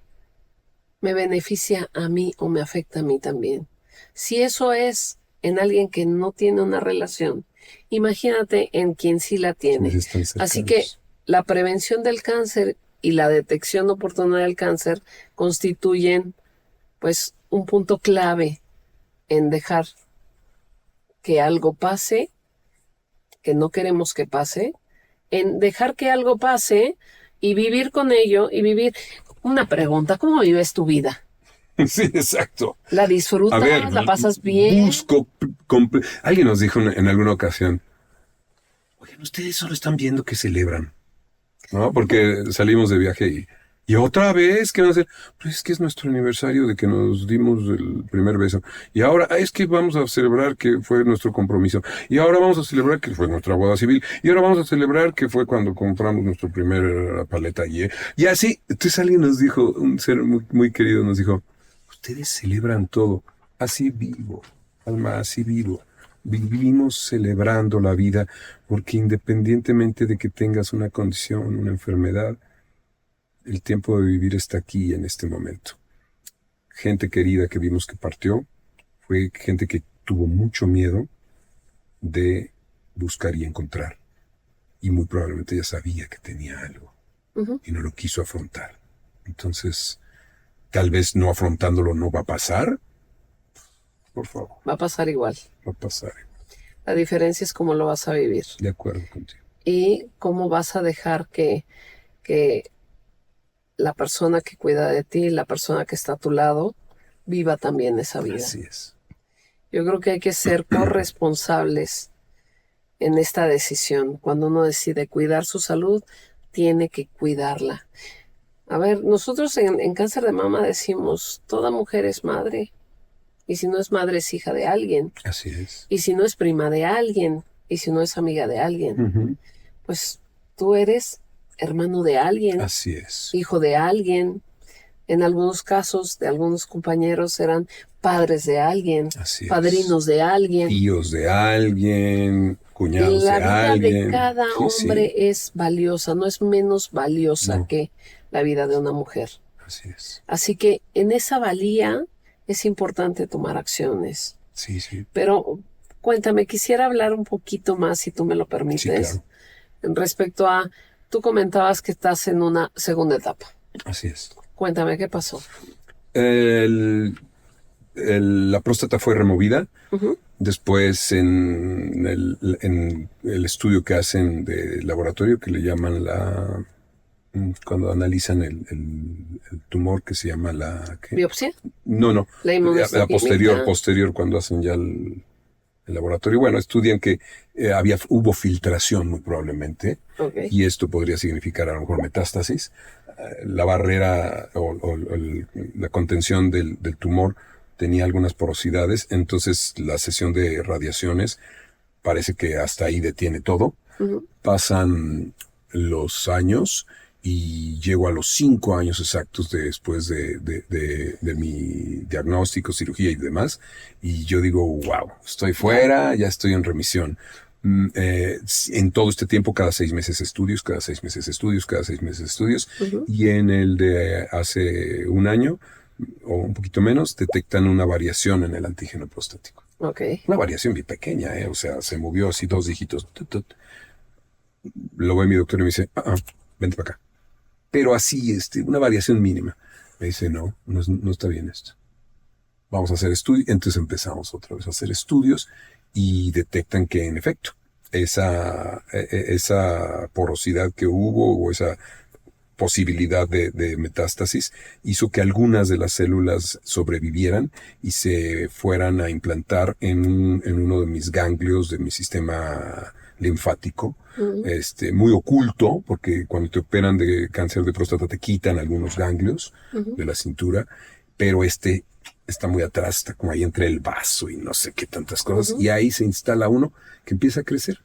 B: me beneficia a mí o me afecta a mí también. Si eso es en alguien que no tiene una relación, imagínate en quien sí la
A: Quienes
B: tiene.
A: están
B: Así que
A: cercanos.
B: la prevención del cáncer y la detección oportuna del cáncer constituyen pues un punto clave en dejar que algo pase que no queremos que pase, en dejar que algo pase y vivir con ello y vivir. Una pregunta, ¿cómo vives tu vida?
A: Sí, exacto.
B: ¿La
A: A ver,
B: disfrutas? ¿La pasas bien?
A: busco. Alguien nos dijo en alguna ocasión, oigan, ustedes solo están viendo que celebran, ¿no? Porque salimos de viaje y otra vez, ¿qué van a hacer? Pues es que es nuestro aniversario de que nos dimos el primer beso. Y ahora es que vamos a celebrar que fue nuestro compromiso. Y ahora vamos a celebrar que fue nuestra boda civil. Y ahora vamos a celebrar que fue cuando compramos nuestro primer paleta. Y así, entonces alguien nos dijo, un ser muy, muy querido nos dijo, ustedes celebran todo. Así vivo, Alma, así vivo. Vivimos celebrando la vida porque independientemente de que tengas una condición, una enfermedad, el tiempo de vivir está aquí en este momento. Gente querida que vimos que partió fue gente que tuvo mucho miedo de buscar y encontrar. Y muy probablemente ya sabía que tenía algo
B: Ujú.
A: y no lo quiso afrontar. Entonces, tal vez no afrontándolo no va a pasar. Por favor,
B: Va a pasar igual.
A: va a pasar.
B: La diferencia es cómo lo vas a vivir
A: De acuerdo contigo.
B: y cómo vas a dejar que la persona que cuida de ti, la persona que está a tu lado, viva también esa vida.
A: Así es.
B: Yo creo que hay que ser corresponsables en esta decisión. Cuando uno decide cuidar su salud, tiene que cuidarla. A ver, nosotros en cáncer de mama decimos, toda mujer es madre. Y si no es madre, es hija de alguien.
A: Así es.
B: Y si no es prima de alguien. Y si no es amiga de alguien.
A: Ujú.
B: Pues tú eres hermano de alguien,
A: Así es.
B: hijo de alguien. En algunos casos de algunos compañeros eran padres de alguien,
A: Así es.
B: padrinos de alguien.
A: Tíos de alguien, cuñados
B: La
A: de
B: vida de
A: alguien.
B: cada
A: Sí, sí.
B: hombre es valiosa, no es menos valiosa
A: No.
B: que la vida de una mujer.
A: Así es.
B: Así que en esa valía es importante tomar acciones.
A: Sí, sí.
B: Pero cuéntame, quisiera hablar un poquito más, si tú me lo
A: Sí,
B: permites,
A: claro.
B: respecto a, tú comentabas que estás en una segunda etapa.
A: Así es.
B: Cuéntame, ¿qué pasó?
A: El- la próstata fue removida.
B: Ujú.
A: Después en el estudio que hacen de laboratorio que le llaman cuando analizan el tumor que se llama ¿qué?
B: ¿Biopsia?
A: No, no.
B: La
A: A
B: inmunohistoquímica.
A: posterior, cuando hacen ya el laboratorio. Bueno, estudian que hubo filtración muy probablemente,
B: Ok.
A: y esto podría significar a lo mejor metástasis. La barrera la contención del tumor tenía algunas porosidades, entonces la sesión de radiaciones parece que hasta ahí detiene todo.
B: Ujú.
A: Pasan los años y llego a los 5 años exactos después de mi diagnóstico, cirugía y demás, y yo digo, wow, estoy fuera, ya estoy en remisión. En todo este tiempo, cada 6 meses estudios, cada 6 meses estudios, cada 6 meses estudios,
B: Ujú.
A: y en el de hace un año, o un poquito menos, detectan una variación en el antígeno prostático.
B: Ok.
A: Una variación bien pequeña, ¿eh? O sea, se movió así 2 dígitos. Tut, tut. Lo ve mi doctor y me dice, vente para acá. Pero así, una variación mínima. Me dice, no, no está bien esto. Vamos a hacer estudios. Entonces empezamos otra vez a hacer estudios y detectan que en efecto esa porosidad que hubo o esa posibilidad de metástasis hizo que algunas de las células sobrevivieran y se fueran a implantar en uno de mis ganglios de mi sistema linfático,
B: Ujú,
A: muy oculto, porque cuando te operan de cáncer de próstata te quitan algunos ganglios
B: ujú,
A: de la cintura, pero está muy atrás, está como ahí entre el vaso y no sé qué tantas cosas,
B: ujú,
A: y ahí se instala uno que empieza a crecer.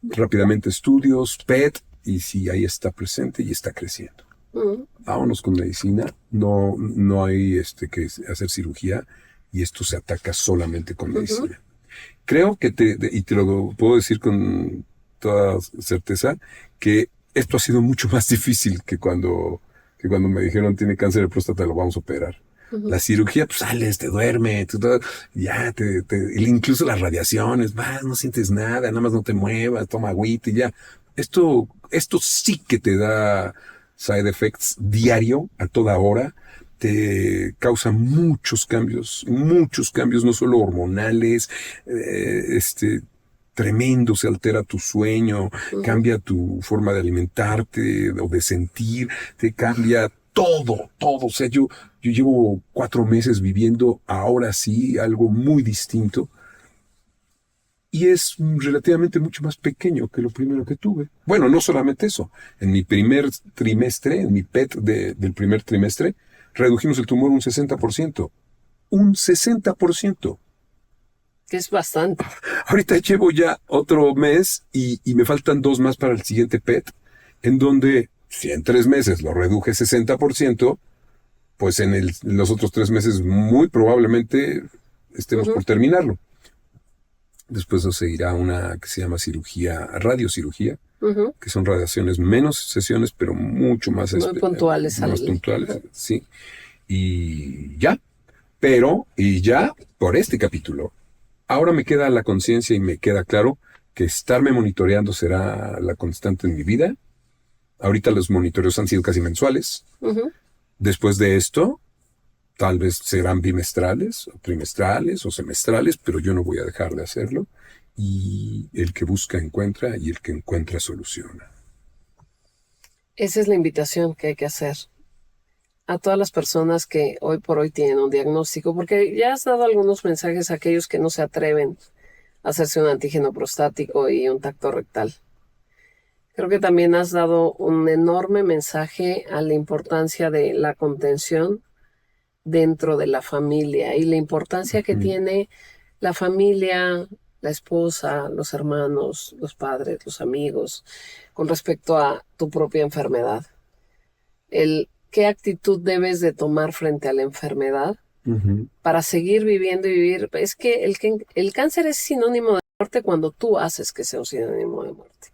A: Rápidamente estudios, PET, y si ahí está presente y está creciendo.
B: ujú.
A: Vámonos con medicina, no hay que hacer cirugía y esto se ataca solamente con
B: Ujú.
A: medicina. Creo que y te lo puedo decir con toda certeza, que esto ha sido mucho más difícil que cuando me dijeron tiene cáncer de próstata, lo vamos a operar.
B: Ujú.
A: La cirugía, pues sales, te duermes, ya, incluso las radiaciones, vas, no sientes nada, nada más no te muevas, toma agüita y ya. Esto sí que te da side effects diario, a toda hora, te causa muchos cambios, no solo hormonales, tremendo, se altera tu sueño,
B: Ujú.
A: cambia tu forma de alimentarte o de sentir, te cambia todo, todo. O sea, yo llevo 4 meses viviendo ahora sí algo muy distinto y es relativamente mucho más pequeño que lo primero que tuve. Bueno, no solamente eso. En mi primer trimestre, en mi PET del primer trimestre, redujimos el tumor un 60%. Un 60%.
B: Que es bastante.
A: Ahorita llevo ya otro mes y me faltan 2 más para el siguiente PET, en donde si en 3 meses lo reduje 60%, pues en los otros 3 meses muy probablemente estemos
B: Ujú,
A: por terminarlo. Después se seguirá una que se llama radiocirugía,
B: ujú.
A: que son radiaciones menos sesiones, pero mucho más,
B: Muy puntuales
A: más
B: ajá.
A: puntuales, sí. Y ya, y ya por este capítulo. Ahora me queda la conciencia y me queda claro que estarme monitoreando será la constante en mi vida. Ahorita los monitoreos han sido casi mensuales.
B: Ujú.
A: Después de esto, tal vez serán bimestrales, o trimestrales o semestrales, pero yo no voy a dejar de hacerlo. Y el que busca encuentra y el que encuentra soluciona.
B: Esa es la invitación que hay que hacer a todas las personas que hoy por hoy tienen un diagnóstico, porque ya has dado algunos mensajes a aquellos que no se atreven a hacerse un antígeno prostático y un tacto rectal. Creo que también has dado un enorme mensaje a la importancia de la contención dentro de la familia y la importancia que
A: Ujú.
B: tiene la familia, la esposa, los hermanos, los padres, los amigos, con respecto a tu propia enfermedad. El qué actitud debes de tomar frente a la enfermedad
A: Ujú.
B: para seguir viviendo y vivir. Es que el cáncer es sinónimo de muerte cuando tú haces que sea un sinónimo de muerte.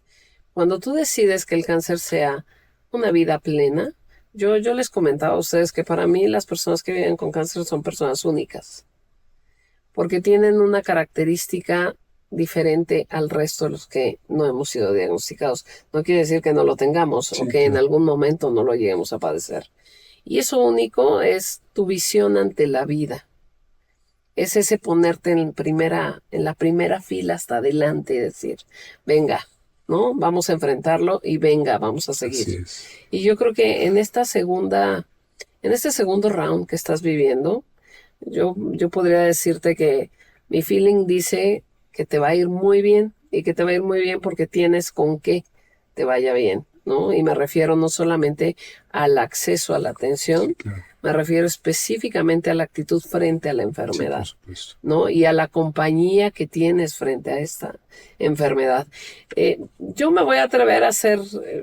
B: Cuando tú decides que el cáncer sea una vida plena, yo les comentaba a ustedes que para mí las personas que viven con cáncer son personas únicas, porque tienen una característica diferente al resto de los que no hemos sido diagnosticados. No quiere decir que no lo tengamos o
A: Sí,
B: que en
A: claro.
B: algún momento no lo lleguemos a padecer. Y eso único es tu visión ante la vida. Es ese ponerte en la primera fila hasta adelante y decir, venga, ¿no? Vamos a enfrentarlo y venga, vamos a seguir.
A: Así es.
B: Y yo creo que en este segundo round que estás viviendo, yo podría decirte que mi feeling dice que te va a ir muy bien y que te va a ir muy bien porque tienes con qué te vaya bien, ¿no? Y me refiero no solamente al acceso a la
A: Sí,
B: atención,
A: claro.
B: me refiero específicamente a la actitud frente a la
A: Sí, por
B: enfermedad,
A: supuesto.
B: ¿no? Y a la compañía que tienes frente a esta enfermedad. Yo me voy a atrever a hacer,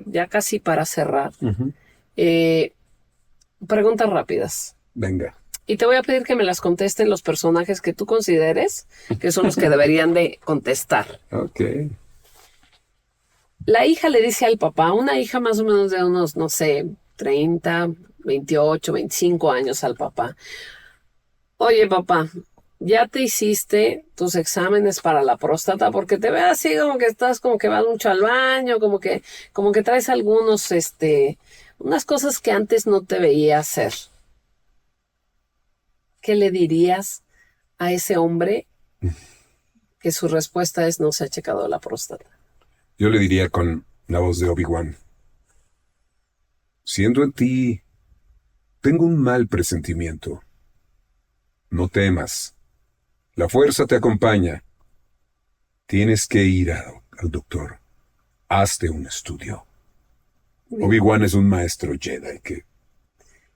B: ya casi para cerrar,
A: Ujú.
B: eh, preguntas rápidas.
A: Venga.
B: Y te voy a pedir que me las contesten los personajes que tú consideres que son los que deberían de contestar.
A: Ok.
B: La hija le dice al papá, una hija más o menos de unos, no sé, 30, 28, 25 años al papá. Oye, papá, ya te hiciste tus exámenes para la próstata, porque te ve así como que estás, como que vas mucho al baño, como que traes algunos, unas cosas que antes no te veía hacer. ¿Qué le dirías a ese hombre que su respuesta es no se ha checado la próstata?
A: Yo le diría con la voz de Obi-Wan, siendo en ti, tengo un mal presentimiento. No temas. La fuerza te acompaña. Tienes que ir al doctor. Hazte un estudio. Obi-Wan es un maestro Jedi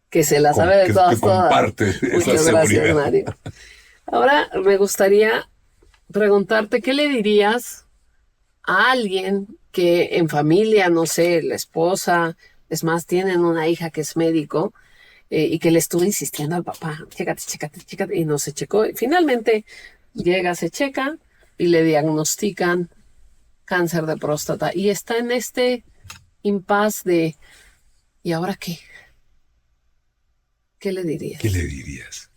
B: Que se la sabe de
A: que
B: todas, todas.
A: comparte esa
B: Muchas
A: seguridad.
B: gracias, Mario. Ahora me gustaría preguntarte, ¿qué le dirías a alguien que en familia, no sé, la esposa, es más, tienen una hija que es médico y que le estuvo insistiendo al papá, chécate, chécate, chécate, y no se checó? Y finalmente llega, se checa y le diagnostican cáncer de próstata y está en este impasse de ¿y ahora qué? ¿Qué le dirías?
A: ¿Qué le dirías?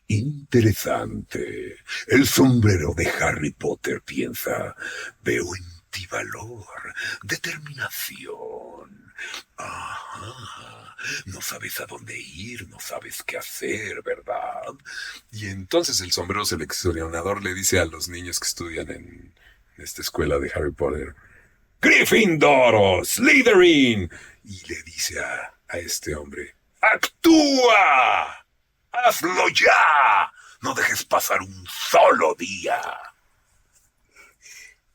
A: Interesante. El sombrero de Harry Potter piensa, veo en ti valor, determinación. Ajá. No sabes a dónde ir, no sabes qué hacer, ¿verdad? Y entonces el sombrero seleccionador le dice a los niños que estudian en esta escuela de Harry Potter, Gryffindor, Slytherin. Y le dice a este hombre, ¡actúa! ¡Hazlo ya! No dejes pasar un solo día.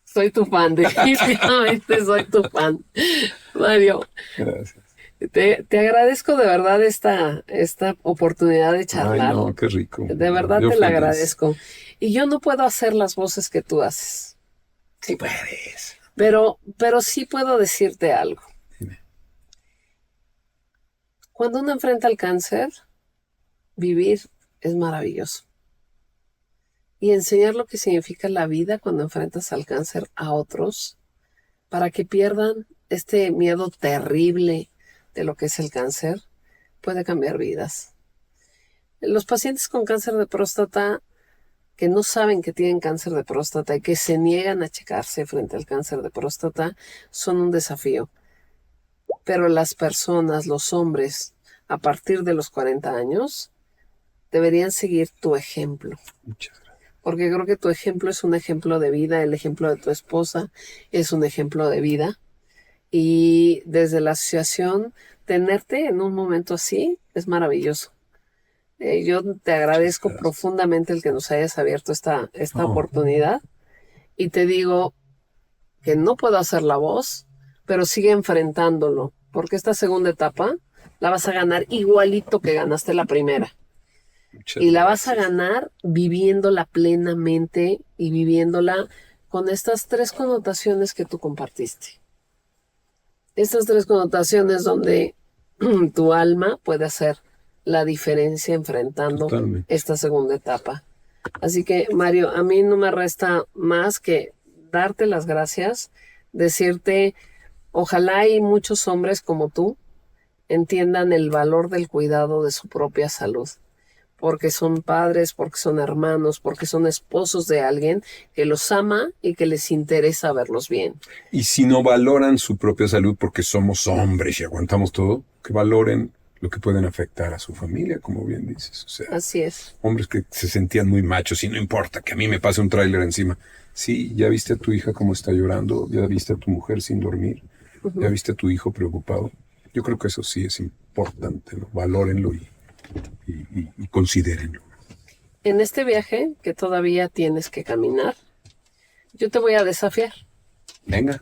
B: Soy tu fan, definitivamente soy tu fan. Mario,
A: Gracias.
B: te agradezco de verdad esta oportunidad de
A: Ay,
B: charlar.
A: no, qué rico.
B: De verdad
A: Yo
B: te la
A: feliz.
B: agradezco. Y yo no puedo hacer las voces que tú haces,
A: Sí puedes.
B: pero sí puedo decirte algo.
A: Dime.
B: Cuando uno enfrenta el cáncer, vivir es maravilloso. Y enseñar lo que significa la vida cuando enfrentas al cáncer a otros, para que pierdan este miedo terrible de lo que es el cáncer, puede cambiar vidas. Los pacientes con cáncer de próstata que no saben que tienen cáncer de próstata y que se niegan a checarse frente al cáncer de próstata son un desafío. Pero las personas, los hombres, a partir de los 40 años, deberían seguir tu ejemplo.
A: Muchas gracias.
B: Porque creo que tu ejemplo es un ejemplo de vida, el ejemplo de tu esposa es un ejemplo de vida. Y desde la asociación, tenerte en un momento así es maravilloso. Yo te agradezco
A: Gracias.
B: profundamente el que nos hayas abierto esta
A: Oh.
B: oportunidad y te digo que no puedo hacer la voz, pero sigue enfrentándolo, porque esta segunda etapa la vas a ganar igualito que ganaste la primera.
A: Muchas
B: Y la vas a
A: gracias.
B: ganar viviéndola plenamente y viviéndola con estas tres connotaciones que tú compartiste. Estas tres connotaciones donde tu alma puede hacer la diferencia enfrentando
A: Totalmente.
B: esta segunda etapa. Así que, Mario, a mí no me resta más que darte las gracias, decirte, ojalá y muchos hombres como tú entiendan el valor del cuidado de su propia salud, porque son padres, porque son hermanos, porque son esposos de alguien que los ama y que les interesa verlos bien.
A: Y si no valoran su propia salud porque somos hombres y aguantamos todo, que valoren lo que pueden afectar a su familia, como bien dices. O sea,
B: Así es.
A: hombres que se sentían muy machos y no importa que a mí me pase un tráiler encima. Sí, ya viste a tu hija cómo está llorando, ya viste a tu mujer sin dormir, ya viste a tu hijo preocupado. Yo creo que eso sí es importante, ¿no? Valórenlo y considérenlo.
B: En este viaje que todavía tienes que caminar, yo te voy a desafiar.
A: Venga.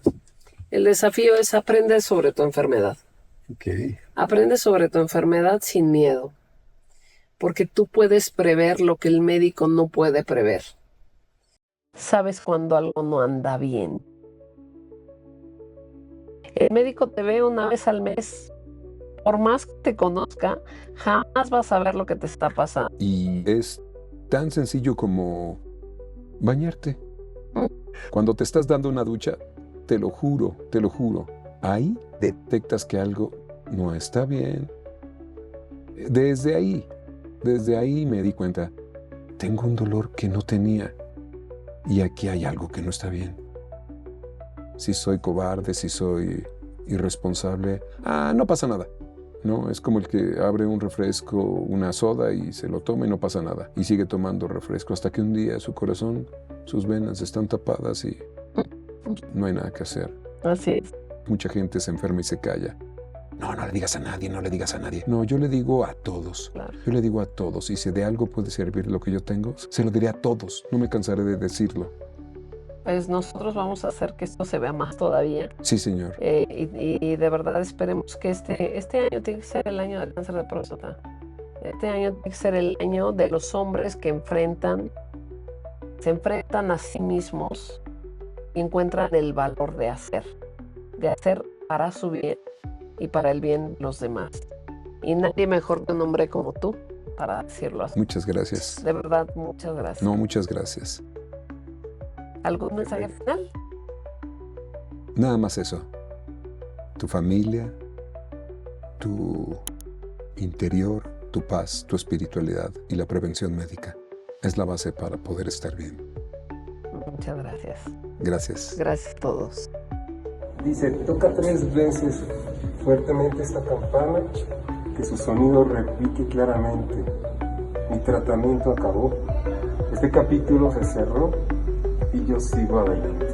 B: El desafío es aprender sobre tu enfermedad.
A: Ok.
B: Aprende sobre tu enfermedad sin miedo, porque tú puedes prever lo que el médico no puede prever. Sabes cuando algo no anda bien. El médico te ve una vez al mes. Por más que te conozca, jamás vas a ver lo que te está pasando.
A: Y es tan sencillo como bañarte. Cuando te estás dando una ducha, te lo juro, ahí detectas que algo no está bien. Desde ahí me di cuenta tengo un dolor que no tenía y aquí hay algo que no está bien. Si soy cobarde, si soy irresponsable, no pasa nada. No, es como el que abre un refresco, una soda y se lo toma y no pasa nada. Y sigue tomando refresco hasta que un día su corazón, sus venas están tapadas y no hay nada que hacer.
B: Así es.
A: Mucha gente se enferma y se calla. No, no le digas a nadie, no le digas a nadie. No, yo le digo a todos.
B: Claro.
A: Yo le digo a todos. Y si de algo puede servir lo que yo tengo, se lo diré a todos. No me cansaré de decirlo.
B: Pues nosotros vamos a hacer que esto se vea más todavía.
A: Sí, señor.
B: Y de verdad esperemos que este año tiene que ser el año del cáncer de próstata. Este año tiene que ser el año de los hombres que se enfrentan a sí mismos y encuentran el valor de hacer para su bien y para el bien de los demás. Y nadie mejor que un hombre como tú para decirlo así.
A: Muchas gracias.
B: De verdad, muchas gracias.
A: No, muchas gracias.
B: ¿Algún mensaje final?
A: Nada más eso. Tu familia, tu interior, tu paz, tu espiritualidad y la prevención médica es la base para poder estar bien.
B: Muchas gracias.
A: Gracias.
B: Gracias a todos.
C: Dice, toca 3 veces fuertemente esta campana, que su sonido repique claramente. Mi tratamiento acabó. Este capítulo se cerró y yo sigo adelante.